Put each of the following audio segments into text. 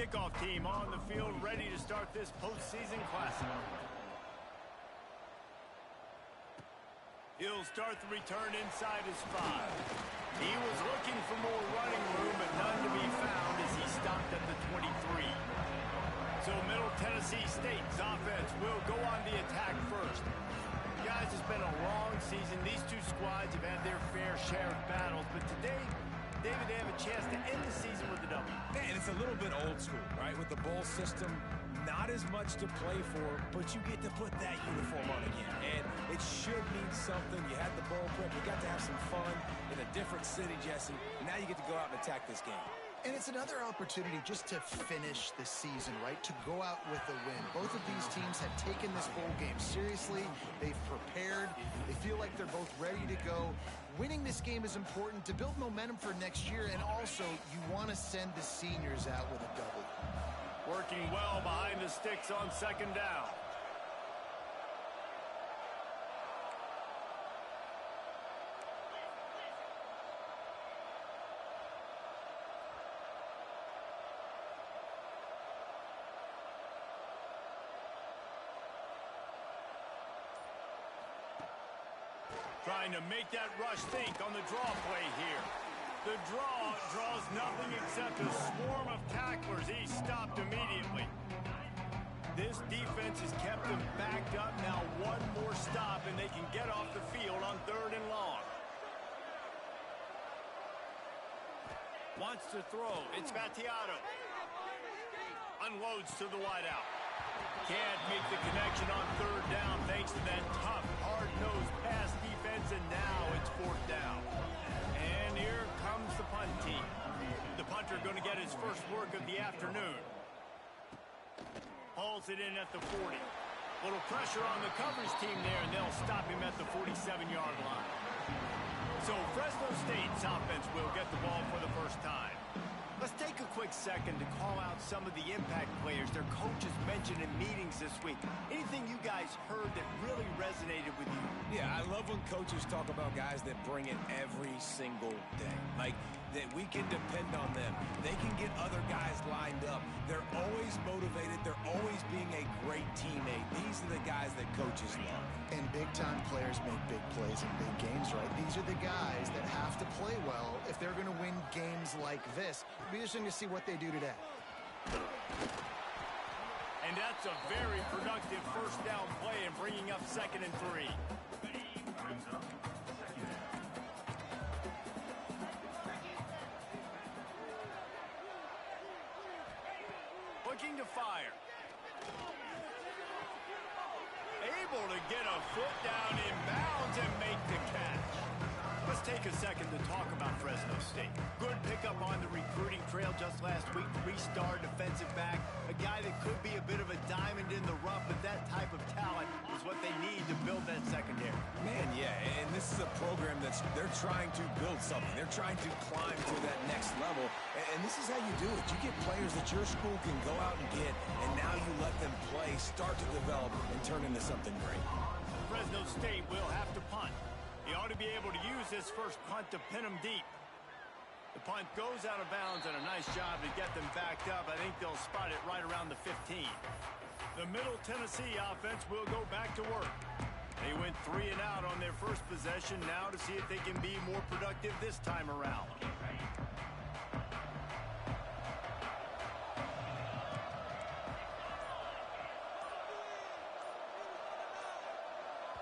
kickoff team on the field ready to start this postseason classic. He'll start the return inside his 5. He was looking for more running room, but none to be found as he stopped at the 23. So Middle Tennessee State's offense will go on the attack first. Guys, it's been a long season. These two squads have had their fair share of battles, but today, David, they have a chance to end the season with a W. And it's a little bit old school, right? With the bowl system, not as much to play for, but you get to put that uniform on again. And it should mean something. You had the bowl prep. You got to have some fun in a different city, Jesse. Now you get to go out and attack this game. And it's another opportunity just to finish the season, right? To go out with a win. Both of these teams have taken this bowl game seriously. They've prepared. They feel like they're both ready to go. Winning this game is important to build momentum for next year, and also you want to send the seniors out with a W. Working well behind the sticks on second down. Trying to make that rush think on the draw play here. The draw draws nothing except a swarm of tacklers. He stopped immediately. This defense has kept them backed up. Now one more stop and they can get off the field on 3rd and long. Wants to throw. It's Battiato. Unloads to the wideout. Can't make the connection on 3rd down thanks to that tough, hard-nosed pass defense, and now it's 4th down. And here comes the punt team. The punter going to get his first work of the afternoon. Hauls it in at the 40. Little pressure on the coverage team there, and they'll stop him at the 47-yard line. So Fresno State's offense will get the ball for the first time. Let's take a quick second to call out some of the impact players their coaches mentioned in meetings this week. Anything you guys heard that really resonated with you? Yeah, I love when coaches talk about guys that bring it every single day. Like, that we can depend on them. They can get other guys lined up. They're always motivated. They're always being a great teammate. These are the guys that coaches love. And big-time players make big plays in big games, right? These are the guys that have to play well if they're going to win games like this. It'll be interesting to see what they do today. And that's a very productive first down play and bringing up 2nd and 3. Looking to fire. Able to get a foot down in bounds and make the catch. Let's take a second to talk about Fresno State. Good pickup on the recruiting trail just last week. 3-star defensive back. A guy that could be a bit of a diamond in the rough, but that type of talent is what they need to build that secondary. Man, yeah, and this is a program they're trying to build something. They're trying to climb to that next level, and this is how you do it. You get players that your school can go out and get, and now you let them play, start to develop, and turn into something great. Fresno State will have to punt. He ought to be able to use this first punt to pin him deep. The punt goes out of bounds, and a nice job to get them backed up. I think they'll spot it right around the 15. The Middle Tennessee offense will go back to work. They went 3 and out on their first possession. Now to see if they can be more productive this time around.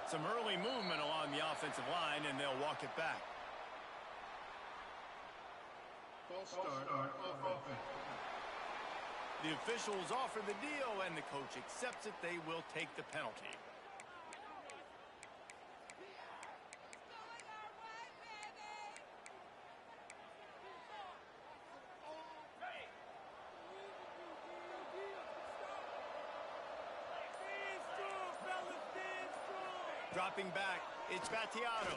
Some early movement along the offensive line, and they'll walk it back. False start on offense. The officials offer the deal, and the coach accepts it. They will take the penalty. Dropping back, it's Battiato.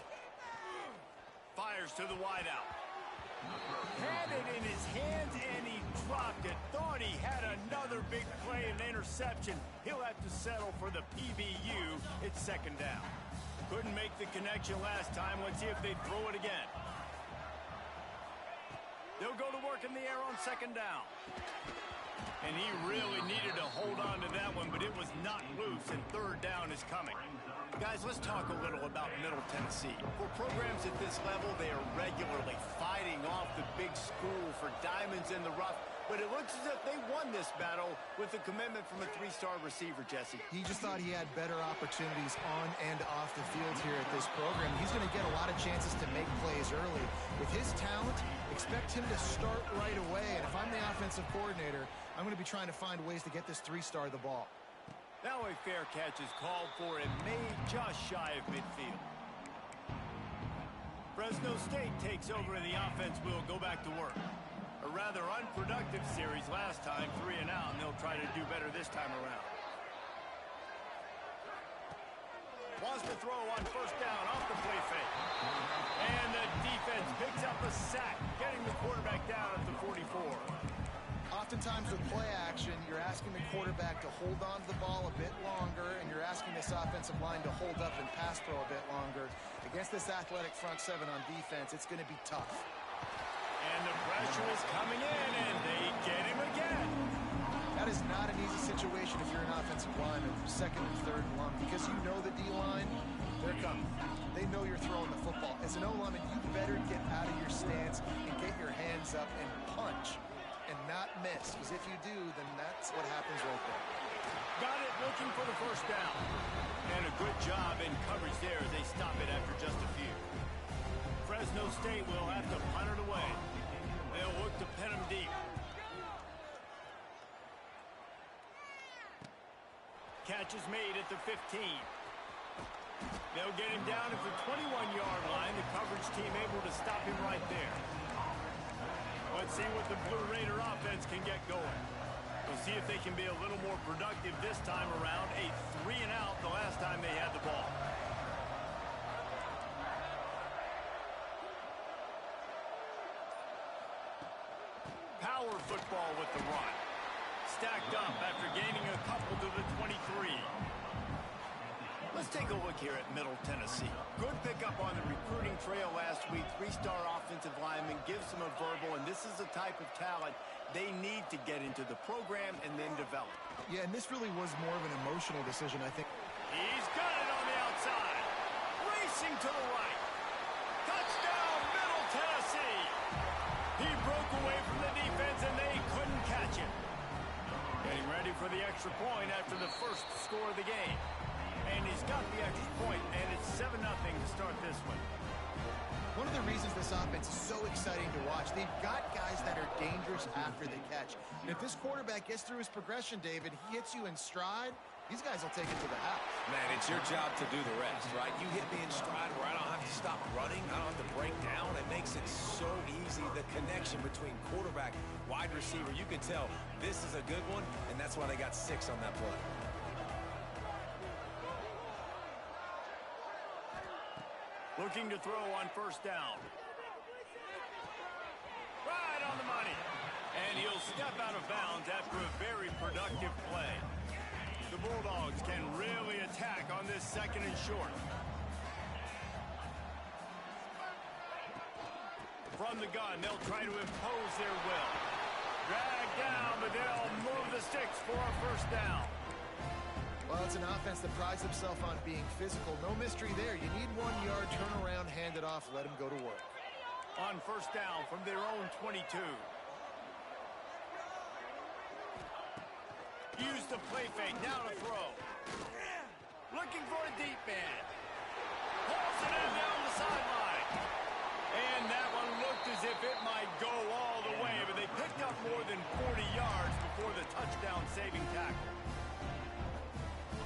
Fires to the wideout. Had it in his hands and he dropped it. Thought he had another big play and interception. He'll have to settle for the PBU. It's 2nd down. Couldn't make the connection last time. Let's see if they throw it again. They'll go to work in the air on 2nd down. And he really needed to hold on to that one, but it was not loose, and third down is coming. Guys, let's talk a little about Middle Tennessee. For programs at this level, they are regularly fighting off the big school for diamonds in the rough, but it looks as if they won this battle with a commitment from a three-star receiver, Jesse. He just thought he had better opportunities on and off the field here at this program. He's going to get a lot of chances to make plays early. With his talent, expect him to start right away, and if I'm the offensive coordinator, I'm going to be trying to find ways to get this three-star the ball. Now a fair catch is called for and made just shy of midfield. Fresno State takes over and the offense will go back to work. A rather unproductive series last time, 3 and out, and they'll try to do better this time around. Wants to throw on first down off the play fake. And the defense picks up a sack, getting the quarterback down at the 44. Oftentimes with play action, you're asking the quarterback to hold on to the ball a bit longer, and you're asking this offensive line to hold up and pass pro a bit longer. Against this athletic front seven on defense, it's going to be tough. And the pressure is coming in, and they get him again. That is not an easy situation if you're an offensive lineman, second and third and long, because you know the D-line, they're coming. They know you're throwing the football. As an O-lineman, you better get out of your stance and get your hands up and punch and not miss, because if you do, then that's what happens right there. Got it, looking for the first down. And a good job in coverage there as they stop it after just a few. Fresno State will have to punt it away. They'll look to pin him deep. Catch is made at the 15. They'll get him down at the 21-yard line. The coverage team able to stop him right there. Let's see what the Blue Raider offense can get going. We'll see if they can be a little more productive this time around. A 3 and out the last time they had the ball. Power football with the run. Stacked up after gaining a couple to the 23. Let's take a look here at Middle Tennessee. Good pickup on the recruiting trail last week. 3-star offensive lineman gives them a verbal, and this is the type of talent they need to get into the program and then develop. Yeah, and this really was more of an emotional decision, I think. He's got it on the outside. Racing to the right. Touchdown, Middle Tennessee. He broke away from the defense, and they couldn't catch him. Getting ready for the extra point after the first score of the game. And he's got the extra point, and it's 7-0 to start this one. One of the reasons this offense is so exciting to watch, they've got guys that are dangerous after the catch. And if this quarterback gets through his progression, David, he hits you in stride, these guys will take it to the house. Man, it's your job to do the rest, right? You hit me in stride where I don't have to stop running. I don't have to break down. It makes it so easy. The connection between quarterback, wide receiver, you can tell this is a good one, and that's why they got 6 on that play. Looking to throw on first down. Right on the money. And he'll step out of bounds after a very productive play. The Bulldogs can really attack on this second and short. From the gun, they'll try to impose their will. Drag down, but they'll move the sticks for a first down. Well, it's an offense that prides itself on being physical. No mystery there. You need 1 yard, turn around, hand it off, let him go to work. On first down from their own 22. Use the play fake, now to throw. Looking for a deep man. Pulls it in down the sideline. And that one looked as if it might go all the way, but they picked up more than 40 yards before the touchdown-saving tackle.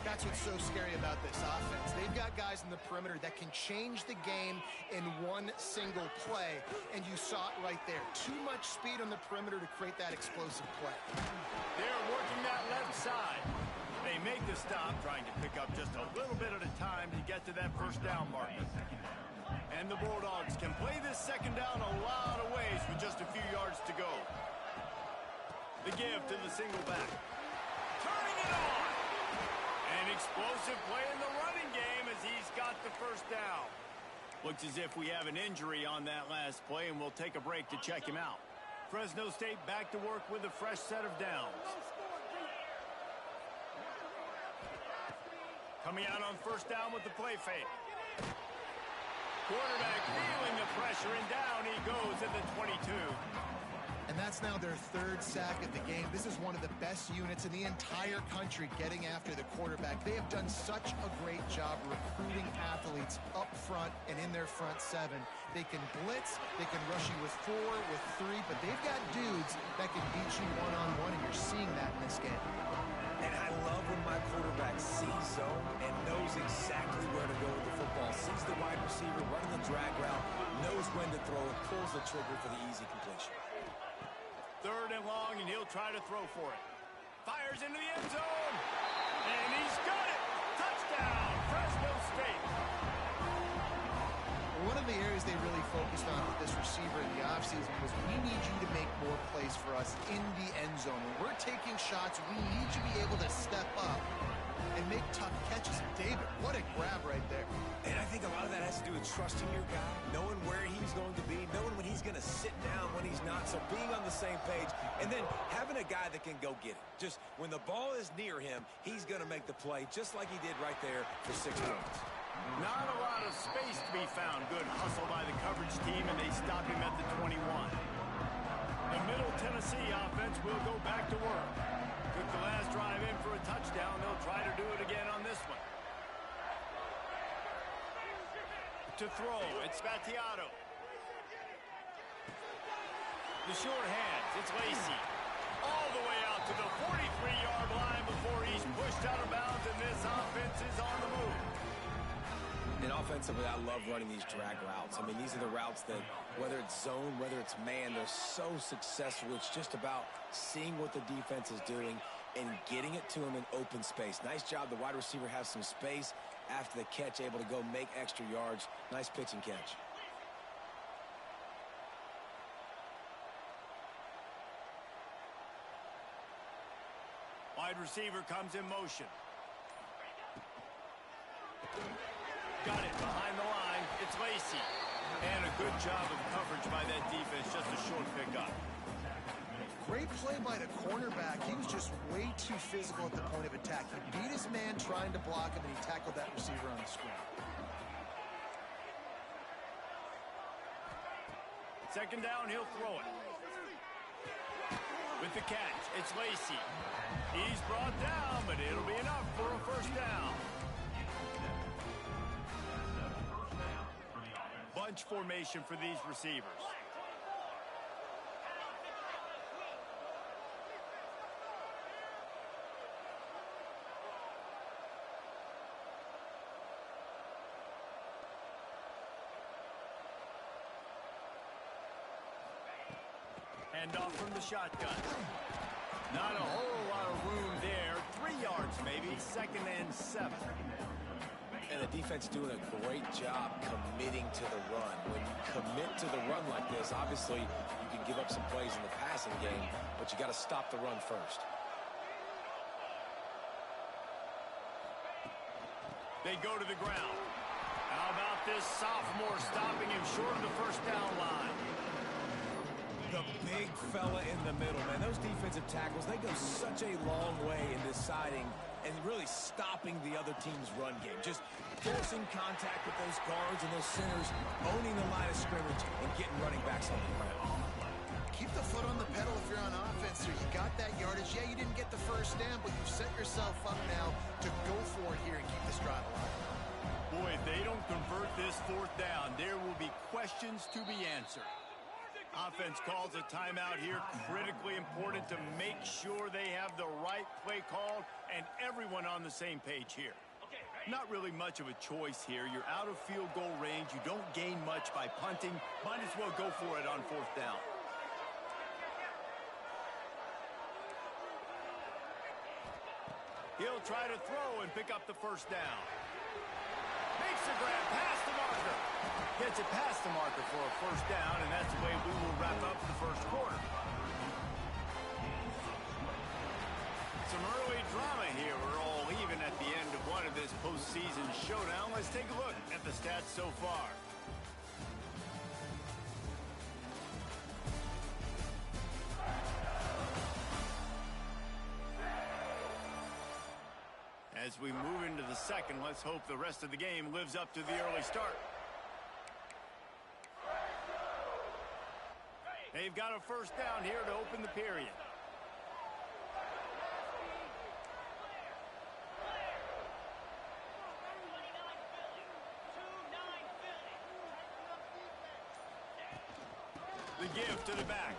That's what's so scary about this offense. They've got guys in the perimeter that can change the game in one single play, and you saw it right there. Too much speed on the perimeter to create that explosive play. They're working that left side. They make the stop, trying to pick up just a little bit at a time to get to that first down marker. And the Bulldogs can play this second down a lot of ways with just a few yards to go. The give to the single back. Turning it on. An explosive play in the running game as he's got the first down. Looks as if we have an injury on that last play, and we'll take a break to check him out. Fresno State back to work with a fresh set of downs. Coming out on first down with the play fake. Quarterback feeling the pressure, and down he goes at the 22. And that's now their third sack of the game. This is one of the best units in the entire country getting after the quarterback. They have done such a great job recruiting athletes up front and in their front seven. They can blitz, they can rush you with 4, with 3, but they've got dudes that can beat you one-on-one, and you're seeing that in this game. And I love when my quarterback sees zone and knows exactly where to go with the football. Sees the wide receiver running the drag route, knows when to throw it, pulls the trigger for the easy completion. Third and long, and he'll try to throw for it. Fires into the end zone, and he's got it! Touchdown, Fresno State! One of the areas they really focused on with this receiver in the offseason was, we need you to make more plays for us in the end zone. When we're taking shots, we need you to be able to step up and make tough catches. David, what a grab right there. And I think a lot of that has to do with trusting your guy, knowing where he's going to be, knowing when he's going to sit down, when he's not, so being on the same page, and then having a guy that can go get it. Just when the ball is near him, he's going to make the play, just like he did right there for 6 points. Not a lot of space to be found. Good hustle by the coverage team, and they stop him at the 21. The Middle Tennessee offense will go back to work. Took the last drive in for a touchdown. They'll try to do it again on this one. To throw, it's Battiato. The short hands, it's Lacey. All the way out to the 43-yard line before he's pushed out of bounds, and this offense is on the move. And offensively, I love running these drag routes. I mean, these are the routes that, whether it's zone, whether it's man, they're so successful. It's just about seeing what the defense is doing and getting it to them in open space. Nice job. The wide receiver has some space after the catch, able to go make extra yards. Nice pitch and catch. Wide receiver comes in motion. Got it behind the line. It's Lacey. And a good job of coverage by that defense. Just a short pickup. Great play by the cornerback. He was just way too physical at the point of attack. He beat his man trying to block him, and he tackled that receiver on the screen. Second down, he'll throw it. With the catch, it's Lacey. He's brought down, but it'll be enough for a first down. Bunch formation for these receivers. Hand off from the shotgun. Not a whole lot of room there. 3 yards maybe, 2nd and 7. And the defense doing a great job committing to the run. When you commit to the run like this, obviously you can give up some plays in the passing game, but you got to stop the run first. They go to the ground. How about this sophomore stopping him short of the first down line? The big fella in the middle, man. Those defensive tackles, they go such a long way in deciding and really stopping the other team's run game. Just forcing contact with those guards and those centers, owning the line of scrimmage, and getting running backs on the ground. Keep the foot on the pedal if you're on offense here. You got that yardage. Yeah, you didn't get the first down, but you've set yourself up now to go for it here and keep this drive alive. Boy, if they don't convert this 4th down, there will be questions to be answered. Offense calls a timeout here. Critically important to make sure they have the right play called and everyone on the same page here. Not really much of a choice here. You're out of field goal range. You don't gain much by punting. Might as well go for it on 4th down. He'll try to throw and pick up the first down. Makes a grab past the marker. Gets it past the marker for a first down, and that's the way we will wrap up the first quarter. Some early drama here. We're all even at the end of one of this postseason showdown. Let's take a look at the stats so far. as we move into the second. Let's hope the rest of the game lives up to the early start. They've got a first down here to open the period. The give to the back.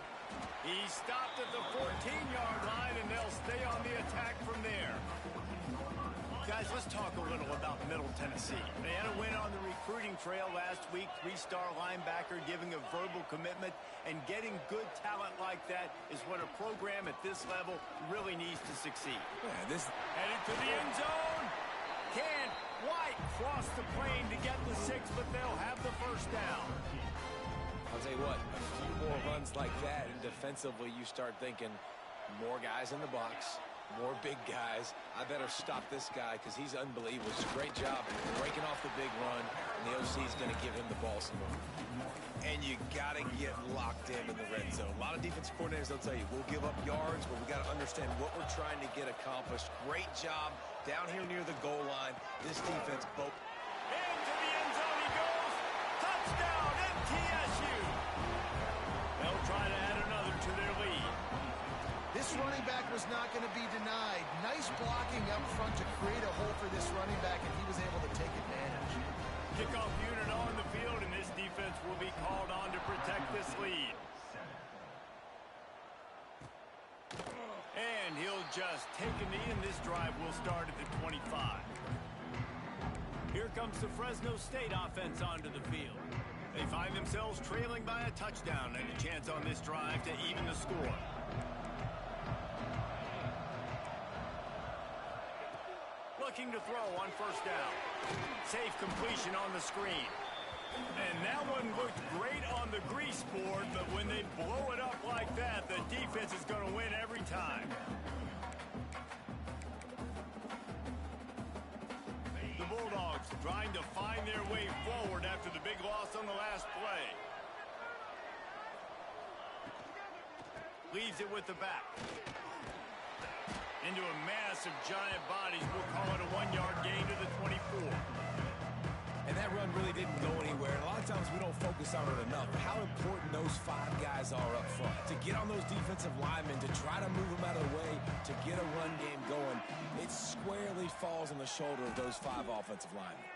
He stopped at the 14-yard line, and they'll stay on the attack from there. Guys, let's talk a little about Middle Tennessee. They had a win on the recruiting trail last week. 3-star linebacker giving a verbal commitment, and getting good talent like that is what a program at this level really needs to succeed. Yeah, headed to the end zone. Can't quite cross the plane to get the 6, but they'll have the first down. I'll tell you what, a few more runs like that, and defensively you start thinking more guys in the box, more big guys. I better stop this guy because he's unbelievable. It's a great job breaking off the big run, and the OC is going to give him the ball some more. And you got to get locked in the red zone. A lot of defense coordinators, they'll tell you, we'll give up yards, but we got to understand what we're trying to get accomplished. Great job down here near the goal line. This defense both. Into the end zone he goes. Touchdown, MTSU. They'll try to add another to their lead. This running back was not going to be denied. Nice blocking up front to create a hole for this running back, and he was able to take advantage. Kickoff unit on the field, and this defense will be called on to protect this lead. And he'll just take a knee, and this drive will start at the 25. Here comes the Fresno State offense onto the field. They find themselves trailing by a touchdown and a chance on this drive to even the score. Looking to throw on first down. Safe completion on the screen. And that one looked great on the grease board, but when they blow it up like that, the defense is going to win every time. The Bulldogs trying to find their way forward after the big loss on the last play. Leaves it with the back. Into a mass of giant bodies. We'll call it a 1-yard gain to the 24. And that run really didn't go anywhere. And a lot of times we don't focus on it enough. But how important those 5 guys are up front. To get on those defensive linemen, to try to move them out of the way, to get a run game going, it squarely falls on the shoulder of those 5 offensive linemen.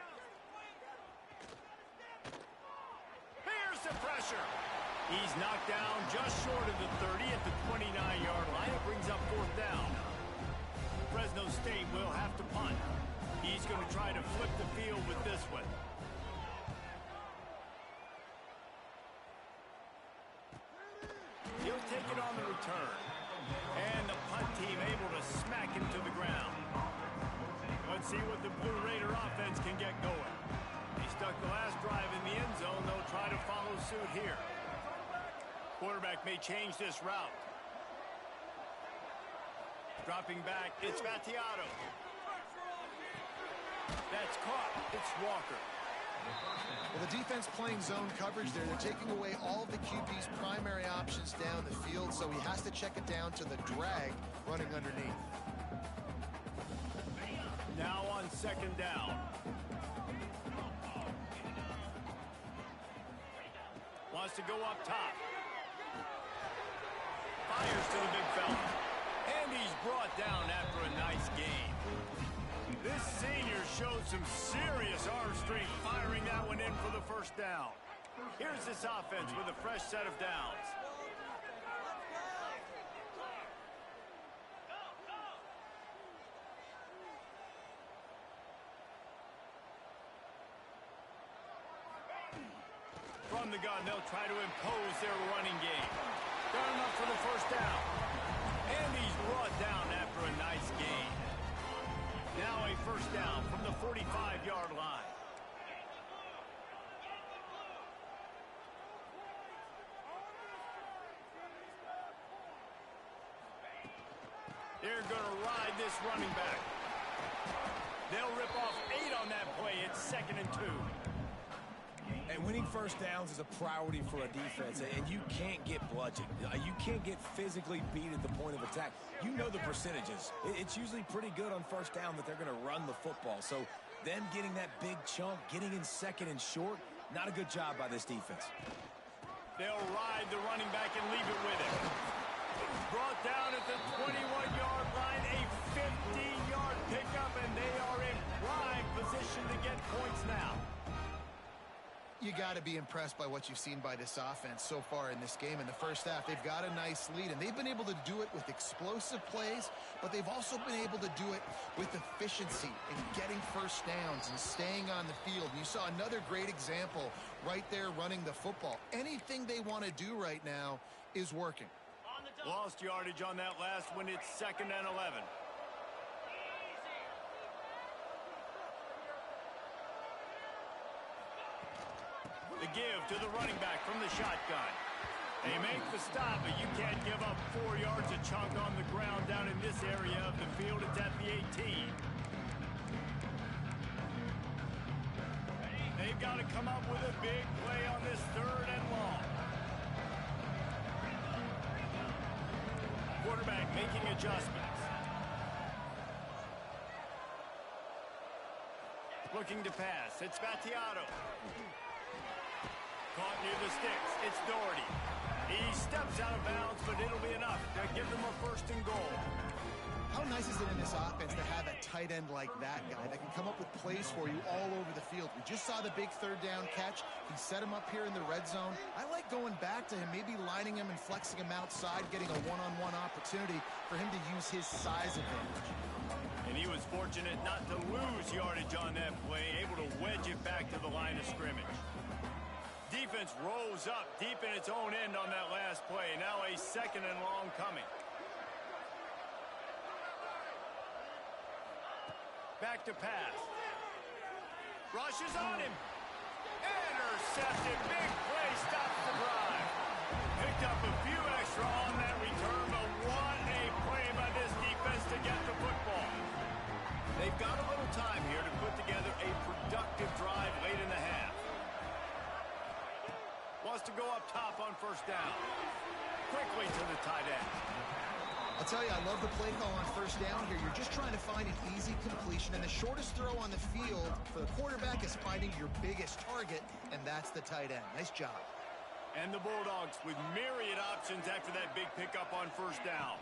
Here's the pressure. He's knocked down just short of the 30 at the 29-yard line. It brings up 4th down. Fresno State will have to punt. He's going to try to flip the field with this one. He'll take it on the return. And the punt team able to smack him to the ground. Let's see what the Blue Raider offense can get going. He stuck the last drive in the end zone. They'll try to follow suit here. Quarterback may change this route. Dropping back, it's Vattiato. That's caught. It's Walker. Well, the defense playing zone coverage there. They're taking away all of the QB's primary options down the field, so he has to check it down to the drag running underneath. Now on 2nd down. Wants to go up top. Fires to the big fella. And he's brought down after a nice game. This senior showed some serious arm strength firing that one in for the first down. Here's this offense with a fresh set of downs. From the gun, they'll try to impose their running game. Got enough for the first down. And he's brought down after a nice gain. Now a first down from the 45-yard line. They're going to ride this running back. They'll rip off 8 on that play. It's 2nd and 2. And winning first downs is a priority for a defense, and you can't get bludgeoned. You can't get physically beat at the point of attack. You know the percentages. It's usually pretty good on first down that they're going to run the football. So them getting that big chunk, getting in second and short, not a good job by this defense. They'll ride the running back and leave it with him. Brought down at the 21-yard line, a 15-yard pickup, and they are in prime position to get points now. You got to be impressed by what you've seen by this offense so far in this game. In the first half, they've got a nice lead, and they've been able to do it with explosive plays, but they've also been able to do it with efficiency and getting first downs and staying on the field. And you saw another great example right there running the football. Anything they want to do right now is working. Lost yardage on that last one. It's 2nd and 11. The give to the running back from the shotgun. They make the stop, but you can't give up 4 yards a chunk on the ground down in this area of the field. It's at the 18. They've got to come up with a big play on this 3rd and long. Quarterback making adjustments. Looking to pass. It's Battiato. Caught near the sticks. It's Doherty. He steps out of bounds, but it'll be enough to give them a 1st and goal. How nice is it in this offense to have a tight end like that guy that can come up with plays for you all over the field? We just saw the big 3rd down catch. He set him up here in the red zone. I like going back to him, maybe lining him and flexing him outside, getting a one-on-one opportunity for him to use his size advantage. And he was fortunate not to lose yardage on that play, able to wedge it back to the line of scrimmage. Defense rose up deep in its own end on that last play. Now a 2nd and long coming. Back to pass. Rushes on him. Intercepted. Big play. Stops the drive. Picked up a few extra on that return, but what a play by this defense to get the football. They've got a little time here to put together a productive drive late in the half. Wants to go up top on 1st down. Quickly to the tight end. I'll tell you, I love the play call on 1st down here. You're just trying to find an easy completion, and the shortest throw on the field for the quarterback is finding your biggest target, and that's the tight end. Nice job. And the Bulldogs with myriad options after that big pickup on 1st down.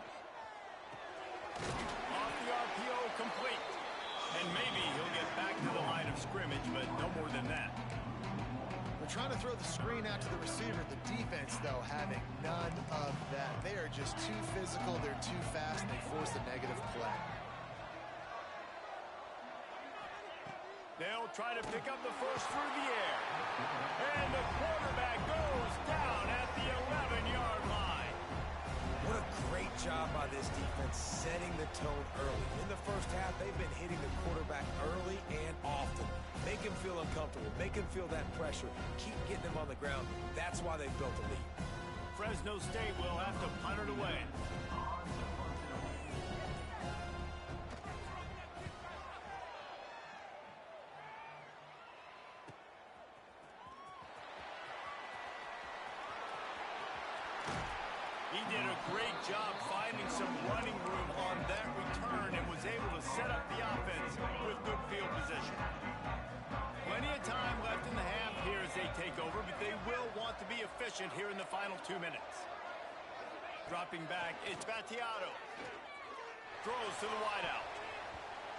Off the RPO, complete. And maybe he'll get back to the line of scrimmage, but no more than that. They're trying to throw the screen out to the receiver. The defense, though, having none of that. They are just too physical. They're too fast, and they force a negative play. They'll try to pick up the first through the air. And the quarterback goes down at the 11-yard line. What a great job by this defense setting the tone early. In the first half, they've been hitting the quarterback early and often. Make him feel uncomfortable. Make him feel that pressure. Keep getting him on the ground. That's why they've built a lead. Fresno State will have to punt it away. He did a great job finding some running room on that return and was able to set up the offense with good field position. Plenty of time left in the half here as they take over, but they will want to be efficient here in the final 2 minutes. Dropping back, it's Battiato. Throws to the wideout.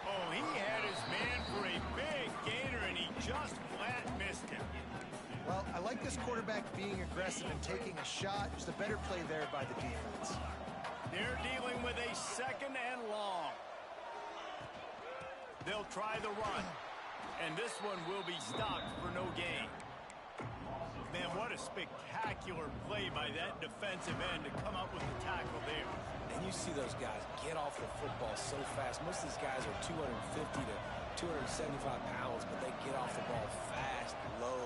Oh, he had his man for a big gainer, and he just flat missed him. Well, I like this quarterback being aggressive and taking a shot. Just a better play there by the defense. They're dealing with a 2nd and long. They'll try the run, and this one will be stopped for no gain. Man, what a spectacular play by that defensive end to come up with the tackle there. And you see those guys get off the football so fast. Most of these guys are 250 to 275 pounds, but they get off the ball fast, low.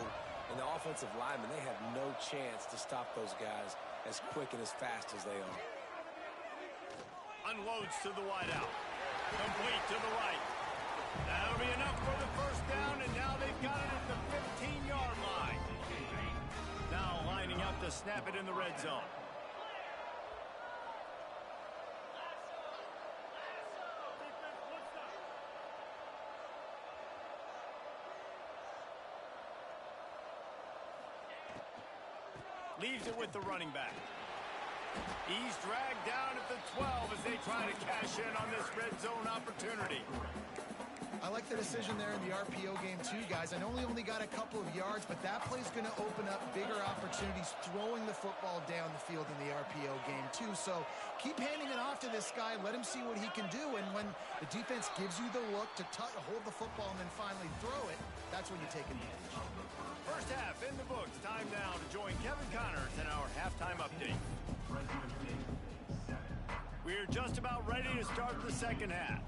And the offensive linemen, they have no chance to stop those guys as quick and as fast as they are. Unloads to the wideout. Complete to the right. That'll be enough for the 1st down, and now they've got it at the 15-yard line. lining up to snap it in the red zone. Leaves it with the running back. He's dragged down at the 12 as they try to cash in on this red zone opportunity. I like the decision there in the RPO game too, guys. I know he only got a couple of yards, but that play's going to open up bigger opportunities throwing the football down the field in the RPO game too. So keep handing it off to this guy. Let him see what he can do. And when the defense gives you the look to hold the football and then finally throw it, that's when you take advantage. First half in the books. Time now to join Kevin Connors in our halftime update. We're just about ready to start the second half.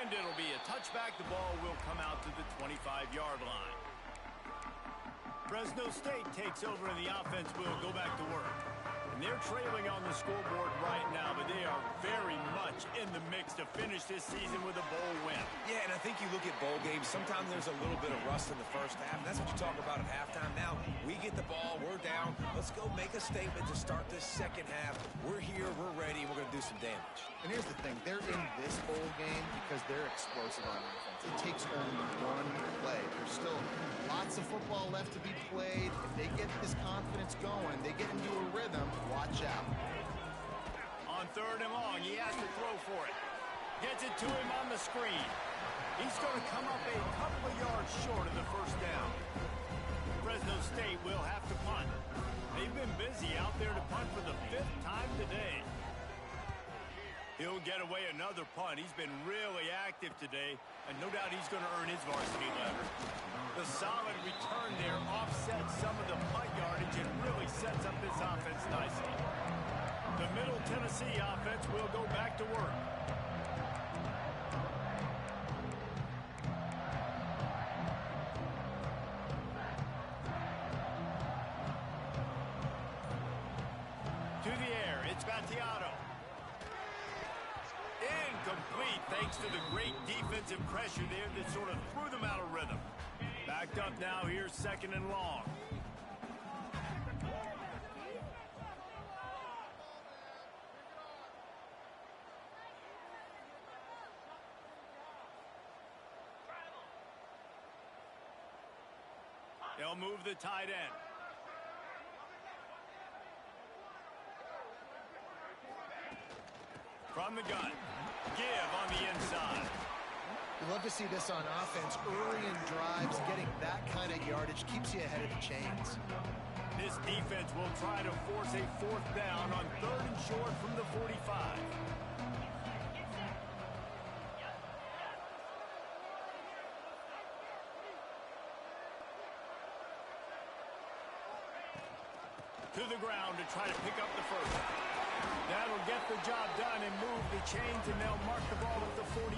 And it'll be a touchback. The ball will come out to the 25-yard line. Fresno State takes over and the offense will go back to work. And they're trailing on the scoreboard right now, but they are very much in the mix to finish this season with a bowl win. Yeah, and I think you look at bowl games, sometimes there's a little bit of rust in the first half. And that's what you talk about at halftime. Now, we get the ball, we're down. Let's go make a statement to start this second half. We're here, we're ready, and we're going to do some damage. And here's the thing. They're in this bowl game because they're explosive on offense. It takes only one play. There's still lots of football left to be played. If they get this confidence going, they get into a rhythm, watch out. On third and long, he has to throw for it. Gets it to him on the screen. He's going to come up a couple of yards short of the first down. Fresno State will have to punt. They've been busy out there to punt for the 5th time today. He'll get away another punt. He's been really active today, and no doubt he's going to earn his varsity letter. The solid return there offsets some of the punt yardage and really sets up this offense nicely. The Middle Tennessee offense will go back to work. To the air, it's Battiato. Incomplete thanks to the great defensive pressure there that sort of threw them out of rhythm. Backed up now, here's second and long. They'll move the tight end. From the gun. Give on the inside. You love to see this on offense. Early in drives, getting that kind of yardage keeps you ahead of the chains. This defense will try to force a 4th down on 3rd and short from the 45. To the ground to try to pick up the first. That'll get the job done and move the chains, and they'll mark the ball at the 45.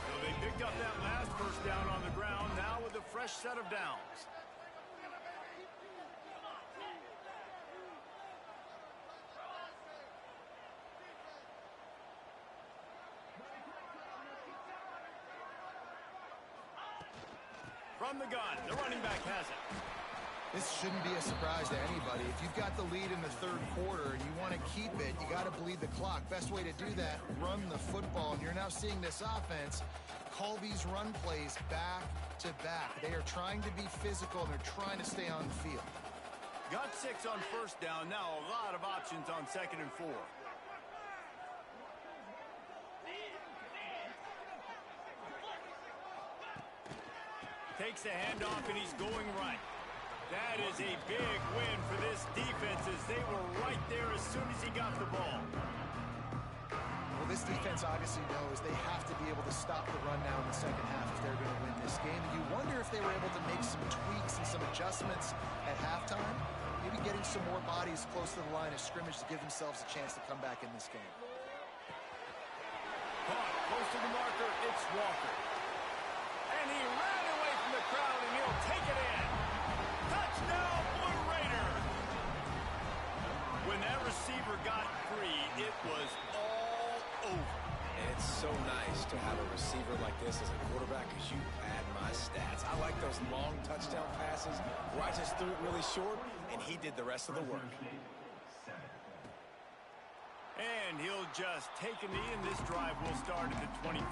So they picked up that last first down on the ground, now with a fresh set of downs. From the gun, the running back has it. This shouldn't be a surprise to anybody. If you've got the lead in the 3rd quarter and you want to keep it, you got to bleed the clock. Best way to do that, run the football. And you're now seeing this offense call these run plays back to back. They are trying to be physical, and they're trying to stay on the field. Got 6 on first down. Now a lot of options on 2nd and 4. Takes the handoff, and he's going right. That is a big win for this defense as they were right there as soon as he got the ball. Well, this defense obviously knows they have to be able to stop the run now in the second half if they're going to win this game. You wonder if they were able to make some tweaks and some adjustments at halftime, maybe getting some more bodies close to the line of scrimmage to give themselves a chance to come back in this game. Caught close to the marker, it's Walker. And he ran away from the crowd, and he'll take it in. Touchdown, Blue Raider! When that receiver got free, it was all over. It's so this as a quarterback because you pad my stats. I like those long touchdown passes where I just threw it really short, and he did the rest of the work. And he'll just take a knee, and this drive will start at the 25.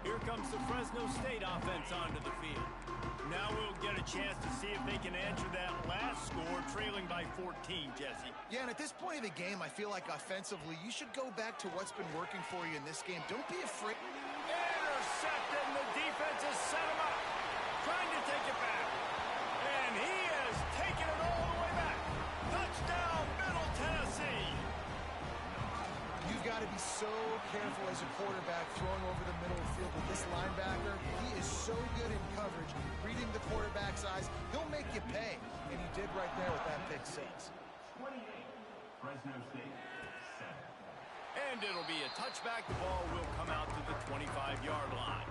Here comes the Fresno State offense onto the field. Now we'll get a chance to see if they can answer that last score, trailing by 14, Jesse. Yeah, and at this point of the game, I feel like offensively, you should go back to what's been working for you in this game. Don't be afraid. Intercepted, and the defense has set him up. Trying to take it back. And he has taken it all the way back. Touchdown, Middle Tennessee. You've got to be so careful as a quarterback throwing over the middle of the field with this linebacker. He is so good in coverage, reading the quarterback's eyes. He'll make you pay, and he did right there with that pick six. 28, Fresno State, 7. And it'll be a touchback. The ball will come out to the 25-yard line.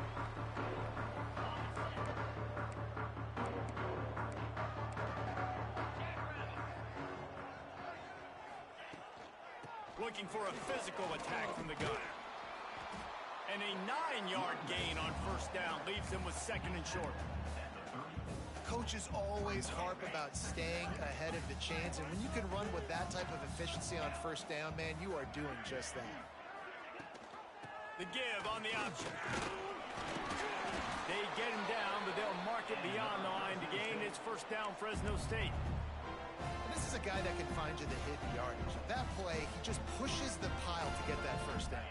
Looking for a physical attack from the gunner. And a 9-yard gain on first down leaves him with second and short. Coaches always harp about staying ahead of the chains, and when you can run with that type of efficiency on first down, man, you are doing just that. The give on the option. They get him down, but they'll mark it beyond the line to gain. It's first down, Fresno State. And this is a guy that can find you the hidden yardage. That play, he just pushes the pile to get that first down.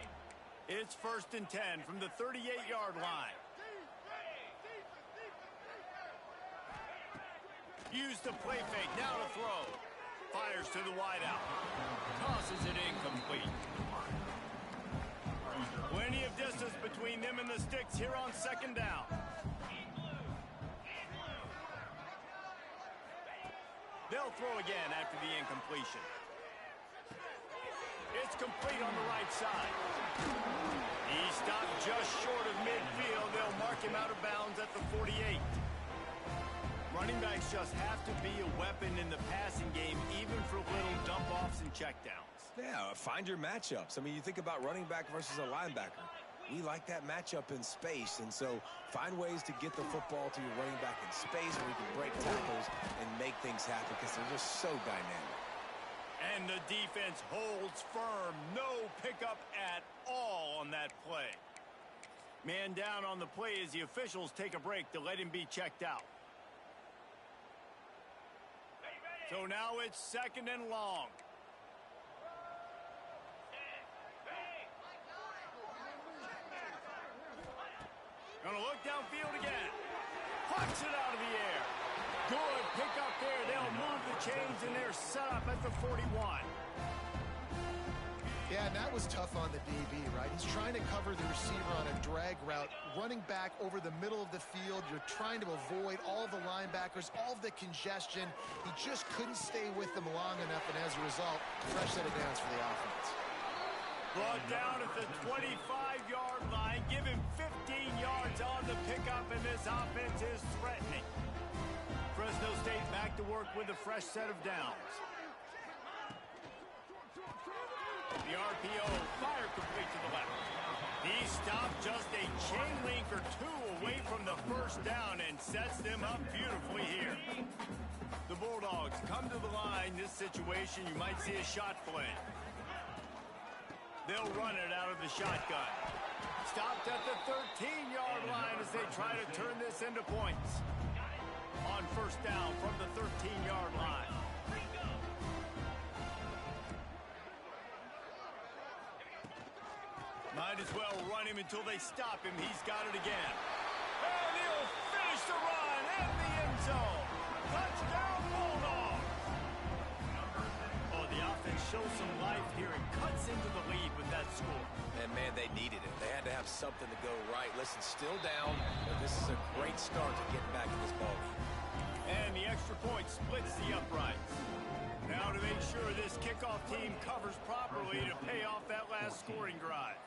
It's first and 10 from the 38-yard line. Use the play fake, now to throw. Fires to the wideout. Tosses it incomplete. Plenty of distance between them and the sticks here on second down. They'll throw again after the incompletion. It's complete on the right side. He stopped just short of midfield. They'll mark him out of bounds at the 48. Running backs just have to be a weapon in the passing game, even for little dump-offs and checkdowns. Yeah, find your matchups. I mean, you think about running back versus a linebacker. We like that matchup in space, and so find ways to get the football to your running back in space where you can break tackles and make things happen because they're just so dynamic. And the defense holds firm. No pickup at all on that play. Man down on the play as the officials take a break to let him be checked out. So now it's second and long. Gonna look downfield again. Pucks it out of the air. Good pick up there. They'll move the chains, and they're set up at the 41. Yeah, and that was tough on the DB, right? He's trying to cover the receiver on a drag route, running back over the middle of the field. You're trying to avoid all the linebackers, all of the congestion. He just couldn't stay with them long enough, and as a result, fresh set of downs for the offense. Brought down at the 25-yard line. Give him 15 yards on the pickup, and this offense is threatening. Fresno State back to work with a fresh set of downs. The RPO, fire complete to the left. He stopped just a chain link or two away from the first down and sets them up beautifully here. The Bulldogs come to the line. This situation, you might see a shot play. They'll run it out of the shotgun. Stopped at the 13-yard line as they try to turn this into points. On first down from the 13-yard line. Might as well run him until they stop him. He's got it again. And he'll finish the run in the end zone. Touchdown, Bulldogs. Oh, the offense shows some life here and cuts into the lead with that score. And, man, they needed it. They had to have something to go right. Listen, still down, but this is a great start to getting back in this ballgame. And the extra point splits the uprights. Now to make sure this kickoff team covers properly to pay off that last scoring drive.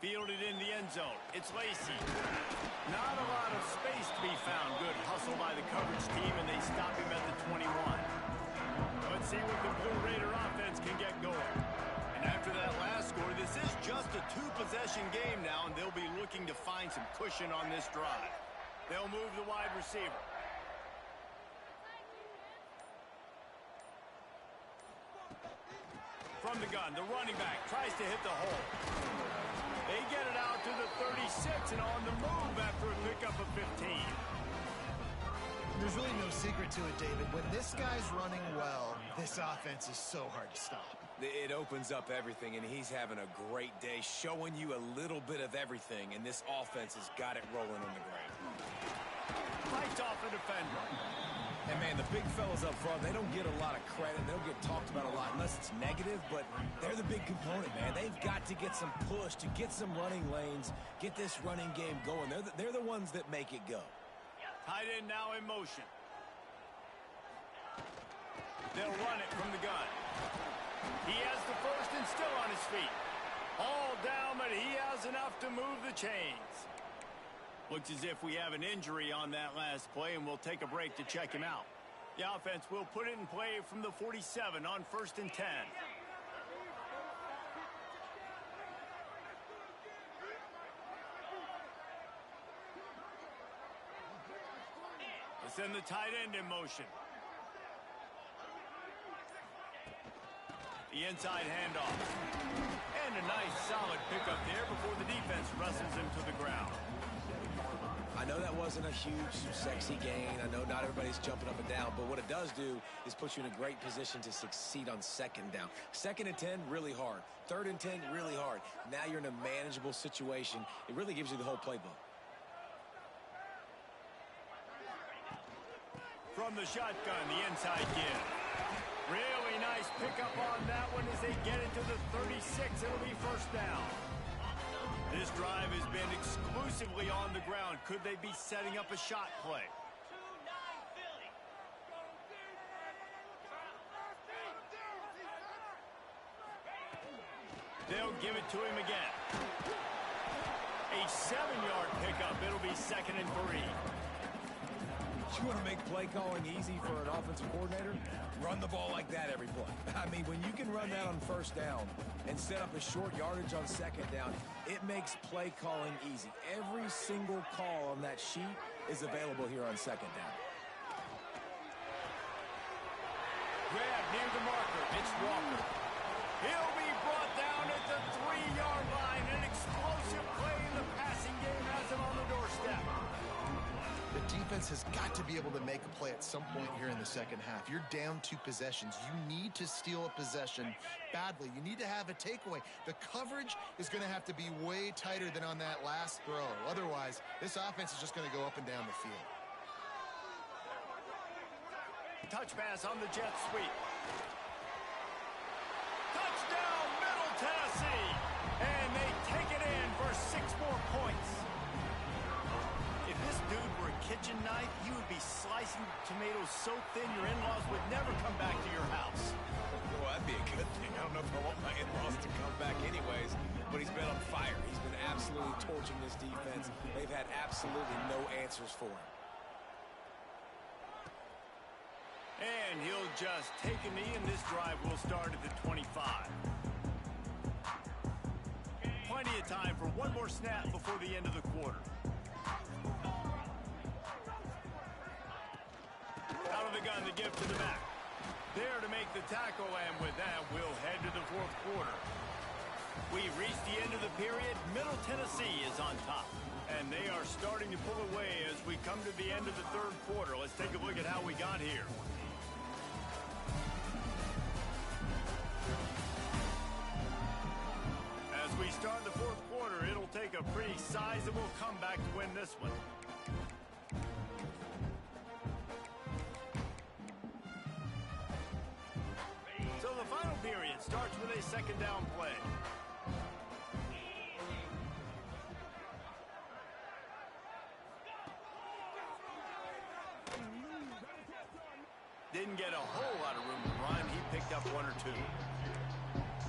Fielded in the end zone. It's Lacey. Not a lot of space to be found. Good hustle by the coverage team, and they stop him at the 21. Let's see what the Blue Raider offense can get going. And And after that last score, this is just a two-possession game now, and they'll be looking to find some cushion on this drive. They'll move the wide receiver. From the gun, the running back tries to hit the hole. They get it out to the 36 and on the move after a pickup of 15. There's really no secret to it, David. When this guy's running well, this offense is so hard to stop. It opens up everything, and he's having a great day, showing you a little bit of everything, and this offense has got it rolling on the ground. Fights off a defender. And, man, the big fellas up front, they don't get a lot of credit. They don't get talked about a lot unless it's negative, but they're the big component, man. They've got to get some push, to get some running lanes, get this running game going. They're the ones that make it go. Tight end now in motion. They'll run it from the gun. He has the first and still on his feet. All down, but he has enough to move the chains. Looks as if we have an injury on that last play, and we'll take a break to check him out. The offense will put it in play from the 47 on 1st and 10. They send the tight end in motion. The inside handoff. And a nice solid pickup there before the defense wrestles him to the ground. I know that wasn't a huge, sexy gain. I know not everybody's jumping up and down, but what it does do is put you in a great position to succeed on 2nd down. 2nd and 10, really hard. 3rd and 10, really hard. Now you're in a manageable situation. It really gives you the whole playbook. From the shotgun, the inside give. Really nice pickup on that one as they get it to the 36. It'll be 1st down. This drive has been exclusively on the ground. Could they be setting up a shot play? They'll give it to him again. A 7-yard pickup. It'll be 2nd and 3. You want to make play calling easy for an offensive coordinator? Run the ball like that every play. I mean, when you can run that on 1st down and set up a short yardage on 2nd down, it makes play calling easy. Every single call on that sheet is available here on 2nd down. Grab near the marker. It's Walker. He'll be brought down at the 3-yard line. An explosive play in the passing game has him on the doorstep. The defense has got to be able to make a play at some point here in the 2nd half. You're down 2 possessions. You need to steal a possession badly. You need to have a takeaway. The coverage is going to have to be way tighter than on that last throw. Otherwise, this offense is just going to go up and down the field. Touch pass on the jet sweep. Touchdown, Middle Tennessee. And they take it in for 6 more points. If this dude were a kitchen knife, he would be slicing tomatoes so thin your in-laws would never come back to your house. Well, that'd be a good thing. I don't know if I want my in-laws to come back anyways, but he's been on fire. He's been absolutely torching this defense. They've had absolutely no answers for him. And he'll just take a knee, and this drive will start at the 25. Plenty of time for one more snap before the end of the quarter. Out of the gun, the give to the back. There to make the tackle, and with that, we'll head to the 4th quarter. We've reached the end of the period. Middle Tennessee is on top, and they are starting to pull away as we come to the end of the 3rd quarter. Let's take a look at how we got here. As we start the 4th quarter, it'll take a pretty sizable comeback to win this one. So the final period starts with a 2nd down play. Didn't get a whole lot of room to run. He picked up 1 or 2.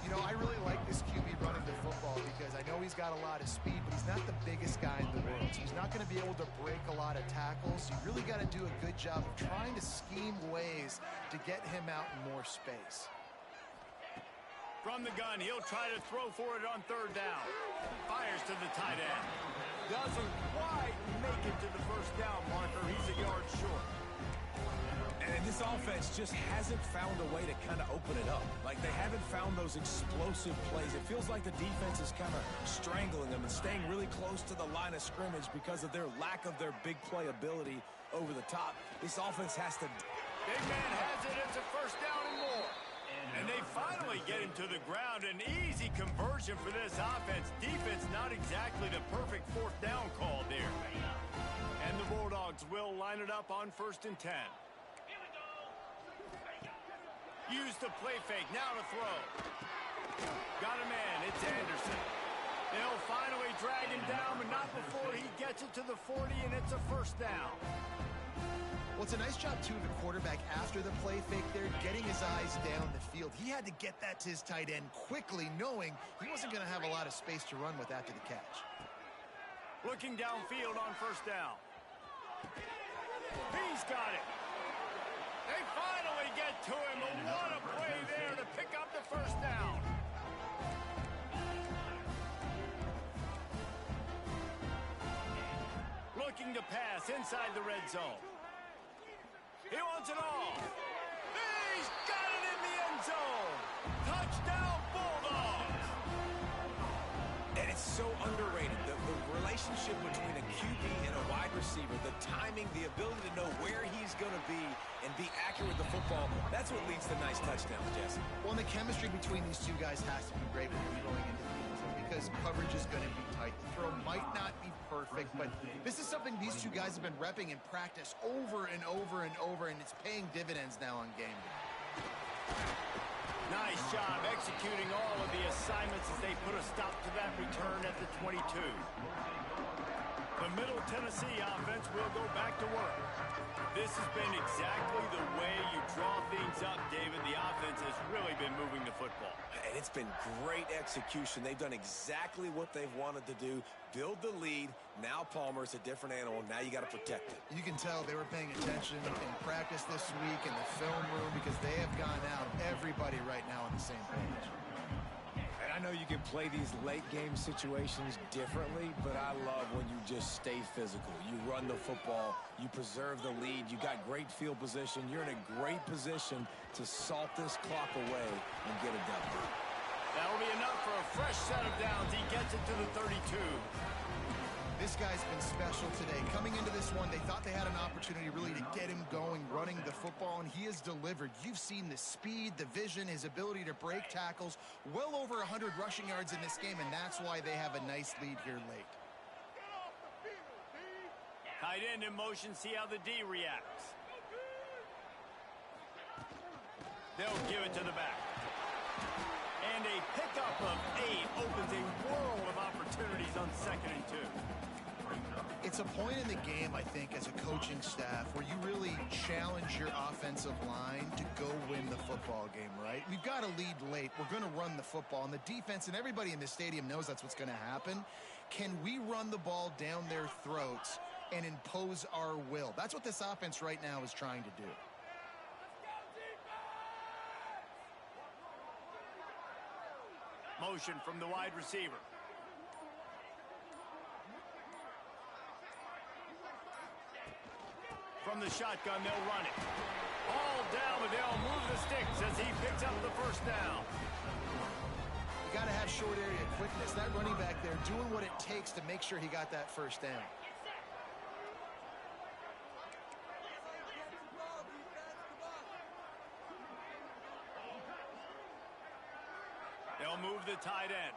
You know, I really like this QB running the football because I know he's got a lot of speed, but he's not the biggest guy in the world. So he's not going to be able to break a lot of tackles. You really got to do a good job of trying to scheme ways to get him out in more space. From the gun, he'll try to throw for it on third down. Fires to the tight end. Doesn't quite make it to the first down marker. He's a yard short. And this offense just hasn't found a way to kind of open it up. Like, they haven't found those explosive plays. It feels like the defense is kind of strangling them and staying really close to the line of scrimmage because of their lack of their big play ability over the top. This offense has to... Big man has it. It's a first down and more. And they finally get him to the ground. An easy conversion for this offense. Defense not exactly the perfect fourth down call there. And the Bulldogs will line it up on 1st and 10. Use the play fake. Now to throw. Got a man. It's Anderson. They'll finally drag him down, but not before he gets it to the 40, and it's a first down. Well, it's a nice job, too, of the quarterback after the play fake there, getting his eyes down the field. He had to get that to his tight end quickly, knowing he wasn't going to have a lot of space to run with after the catch. Looking downfield on first down. He's got it. They finally get to him, but what a play there to pick up the first down. Looking to pass inside the red zone. He wants it all. He's got it in the end zone. Touchdown, Bulldogs. And it's so underrated. The relationship between a QB and a wide receiver, the timing, the ability to know where he's going to be and be accurate with the football, that's what leads to nice touchdowns, Jesse. Well, and the chemistry between these two guys has to be great when you're throwing into the end zone because coverage is going to be tight. The throw might not be perfect, but this is something these two guys have been repping in practice over and over and over, and it's paying dividends now on game day. Nice job executing all of the assignments as they put a stop to that return at the 22. The Middle Tennessee offense will go back to work. This has been exactly the way you draw things up, David. The offense has really been moving the football. And it's been great execution. They've done exactly what they've wanted to do. Build the lead. Now Palmer's a different animal. Now you got to protect it. You can tell they were paying attention in practice this week in the film room because they have gone out, everybody right now on the same page. And I know you can play these late game situations differently, but I love when you just stay physical. You run the football, you preserve the lead, you got great field position, you're in a great position to salt this clock away and get it done. That'll be enough for a fresh set of downs. He gets it to the 32. This guy's been special today. Coming into this one, they thought they had an opportunity really to get him going, running the football, and he has delivered. You've seen the speed, the vision, his ability to break tackles. Well over 100 rushing yards in this game, and that's why they have a nice lead here late. Tight end in motion, see how the D reacts. They'll give it to the back. And a pickup of 8 opens a world of opportunities on 2nd and 2. It's a point in the game, I think, as a coaching staff where you really challenge your offensive line to go win the football game, right? We've got to lead late. We're going to run the football. And the defense and everybody in the stadium knows that's what's going to happen. Can we run the ball down their throats and impose our will? That's what this offense right now is trying to do. Motion from the wide receiver. From the shotgun, they'll run it. All down, but they'll move the sticks as he picks up the first down. You got to have short area quickness. That running back there doing what it takes to make sure he got that first down. They'll move the tight end.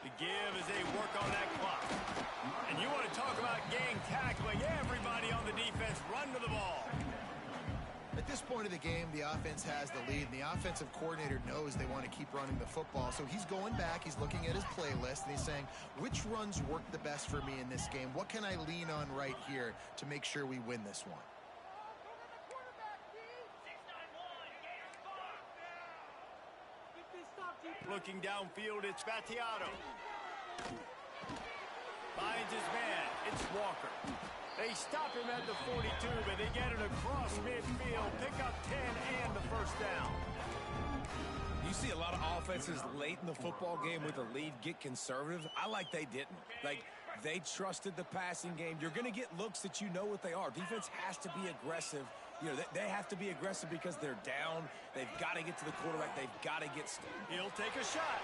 The give as they work on that clock. And you want to talk about gang tackling. Everybody on the defense run to the ball. At this point of the game, the offense has the lead, and the offensive coordinator knows they want to keep running the football. So he's going back, he's looking at his playlist, and he's saying, which runs work the best for me in this game? What can I lean on right here to make sure we win this one? Looking downfield, it's Battiato. Finds his man. It's Walker. They stop him at the 42, but they get it across midfield. Pick up 10 and the first down. You see a lot of offenses late in the football game with a lead get conservative. I like they didn't. Like, they trusted the passing game. You're going to get looks that you know what they are. Defense has to be aggressive. You know, they have to be aggressive because they're down. They've got to get to the quarterback. They've got to get started. He'll take a shot.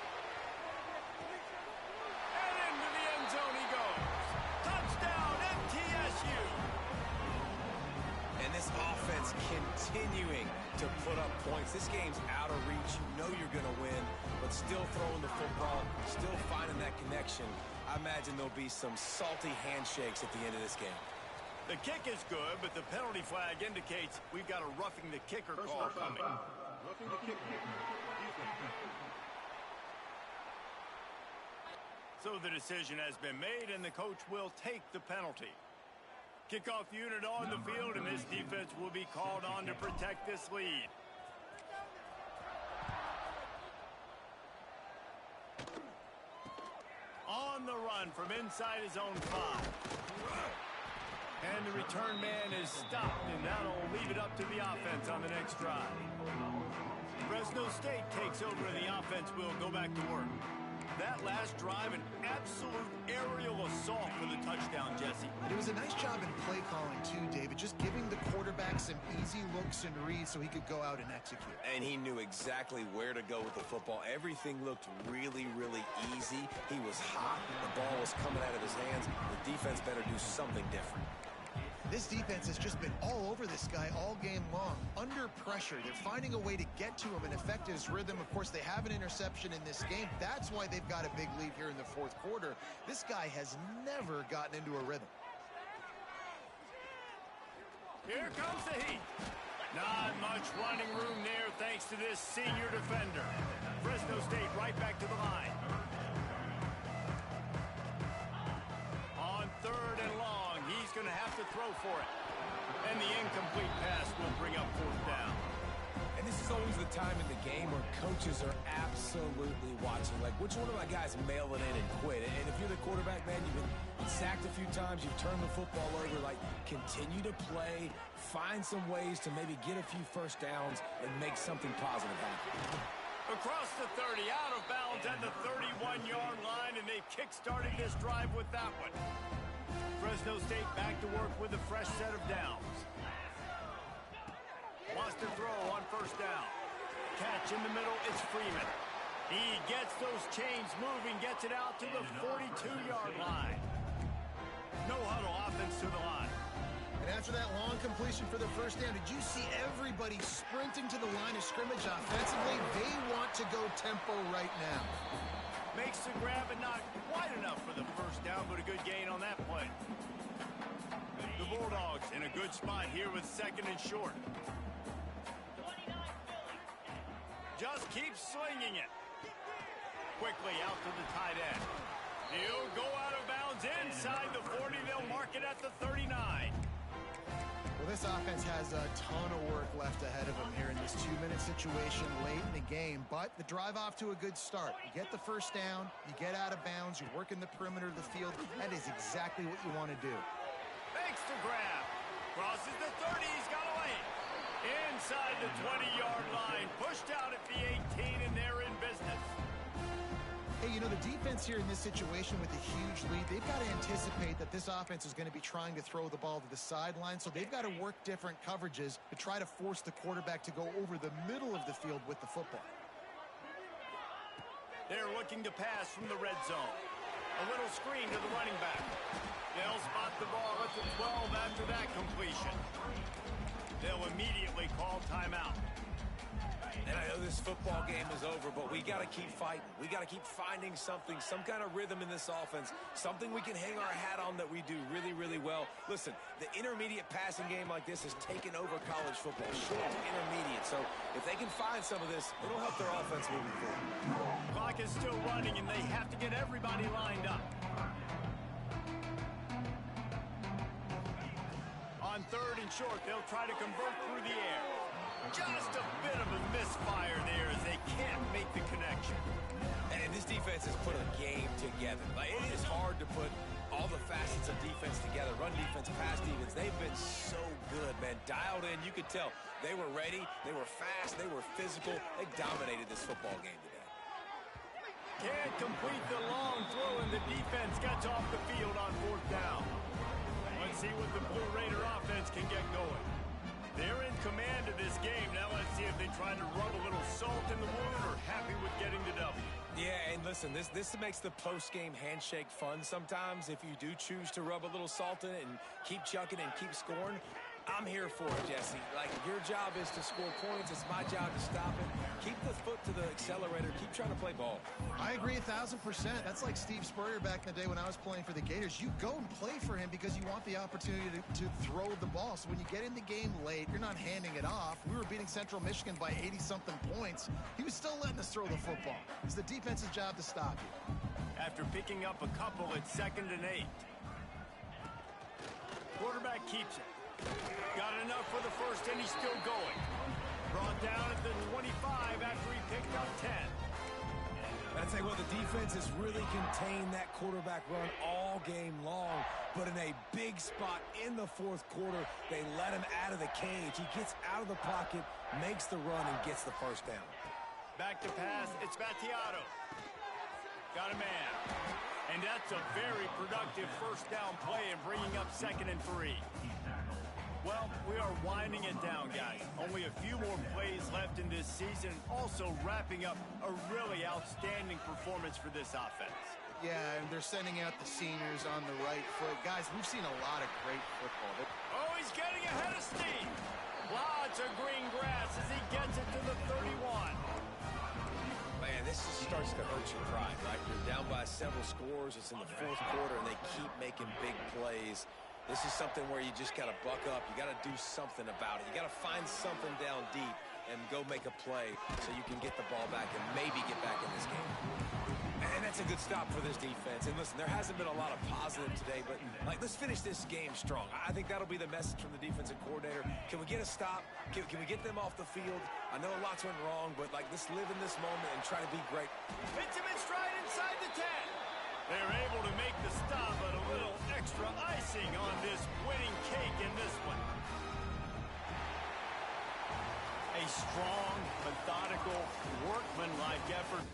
And into the end zone he goes. Touchdown, MTSU. And this offense continuing to put up points. This game's out of reach. You know you're going to win, but still throwing the football, still finding that connection. I imagine there'll be some salty handshakes at the end of this game. The kick is good, but the penalty flag indicates we've got a roughing the kicker call coming. Roughing the kicker. So the decision has been made, and the coach will take the penalty. Kickoff unit on the field, and this defense will be called on to protect this lead. On the run from inside his own 5. And the return man is stopped, and that'll leave it up to the offense on the next drive. Fresno State takes over, and the offense will go back to work. That last drive, an absolute aerial assault for the touchdown, Jesse. And it was a nice job in play calling, too, David, just giving the quarterback some easy looks and reads so he could go out and execute. And he knew exactly where to go with the football. Everything looked really, really easy. He was hot. The ball was coming out of his hands. The defense better do something different. This defense has just been all over this guy all game long. Under pressure, they're finding a way to get to him and affect his rhythm. Of course, they have an interception in this game. That's why they've got a big lead here in the fourth quarter. This guy has never gotten into a rhythm. Here comes the heat. Not much running room there thanks to this senior defender. Fresno State right back to the line. On 3rd and long. He's going to have to throw for it. And the incomplete pass will bring up 4th down. And this is always the time in the game where coaches are absolutely watching. Like, which one of my guys mail it in and quit? And if you're the quarterback, man, you've been sacked a few times, you've turned the football over. Like, continue to play, find some ways to maybe get a few first downs and make something positive happen. Across the 30, out of bounds at the 31-yard line, and they've kick-started this drive with that one. Fresno State back to work with a fresh set of downs. Wants to throw on 1st down. Catch in the middle, it's Freeman. He gets those chains moving, gets it out to the 42-yard line. No huddle offense to the line. And after that long completion for the 1st down, did you see everybody sprinting to the line of scrimmage offensively? They want to go tempo right now. Makes the grab and not quite enough for the 1st down, but a good gain on that play. The Bulldogs in a good spot here with 2nd and short. Just keep slinging it. Quickly out to the tight end. He'll go out of bounds inside the 40. They'll mark it at the 39. Well, this offense has a ton of work left ahead of them here in this 2-minute situation late in the game, but the drive off to a good start. You get the 1st down, you get out of bounds, you work in the perimeter of the field. That is exactly what you want to do. Makes the grab. Crosses the 30. He's got a lane. Inside the 20-yard line. Pushed out at the 18, and they're in business. Hey, you know, the defense here in this situation with a huge lead, they've got to anticipate that this offense is going to be trying to throw the ball to the sideline, so they've got to work different coverages to try to force the quarterback to go over the middle of the field with the football. They're looking to pass from the red zone. A little screen to the running back. They'll spot the ball at the 12 after that completion. They'll immediately call timeout. And I know this football game is over, but we got to keep fighting. We got to keep finding something, some kind of rhythm in this offense, something we can hang our hat on that we do really, really well. Listen, the intermediate passing game like this has taken over college football, short to intermediate. So if they can find some of this, it'll help their offense moving forward. Clock is still running, and they have to get everybody lined up. On 3rd and short, they'll try to convert through the air. Just a bit of a misfire there as they can't make the connection. And this defense has put a game together. Like, it is hard to put all the facets of defense together. run defense, pass defense, they've been so good, man. Dialed in, you could tell. They were ready, they were fast, they were physical. They dominated this football game today. Can't complete the long throw, and the defense gets off the field on 4th down. Let's see what the Blue Raider offense can get going. They're in command of this game. Now let's see if they try to rub a little salt in the wound or happy with getting the W. Yeah, and listen, this makes the post-game handshake fun sometimes. If you do choose to rub a little salt in it and keep chucking and keep scoring, I'm here for it, Jesse. Like, your job is to score points. It's my job to stop it. Keep the foot to the accelerator. Keep trying to play ball. I agree 1,000%. That's like Steve Spurrier back in the day when I was playing for the Gators. You go and play for him because you want the opportunity to throw the ball. So when you get in the game late, you're not handing it off. We were beating Central Michigan by 80-something points. He was still letting us throw the football. It's the defense's job to stop you. After picking up a couple, it's 2nd and 8. Quarterback keeps it. Got enough for the first, and he's still going. Brought down at the 25 after he picked up 10. I tell you what, the defense has really contained that quarterback run all game long. But in a big spot in the 4th quarter, they let him out of the cage. He gets out of the pocket, makes the run, and gets the first down. Back to pass, it's Battiato. Got a man. And that's a very productive first down play and bringing up 2nd and 3. Well, we are winding it down, guys. Only a few more plays left in this season. Also wrapping up a really outstanding performance for this offense. Yeah, and they're sending out the seniors on the right foot. Guys, we've seen a lot of great football. Oh, he's getting ahead of steam. Lots of green grass as he gets it to the 31. Man, this just starts to hurt your pride, right? You're down by several scores. It's in the 4th quarter, and they keep making big plays. This is something where you just got to buck up. You got to do something about it. You got to find something down deep and go make a play so you can get the ball back and maybe get back in this game. And that's a good stop for this defense. And listen, there hasn't been a lot of positive today, but like, let's finish this game strong. I think that'll be the message from the defensive coordinator. Can we get a stop? Can we get them off the field? I know lots went wrong, but like, let's live in this moment and try to be great. Hits him in stride inside the 10. They're able to make the stop, but a little extra icing on this winning cake in this one. A strong, methodical, workmanlike effort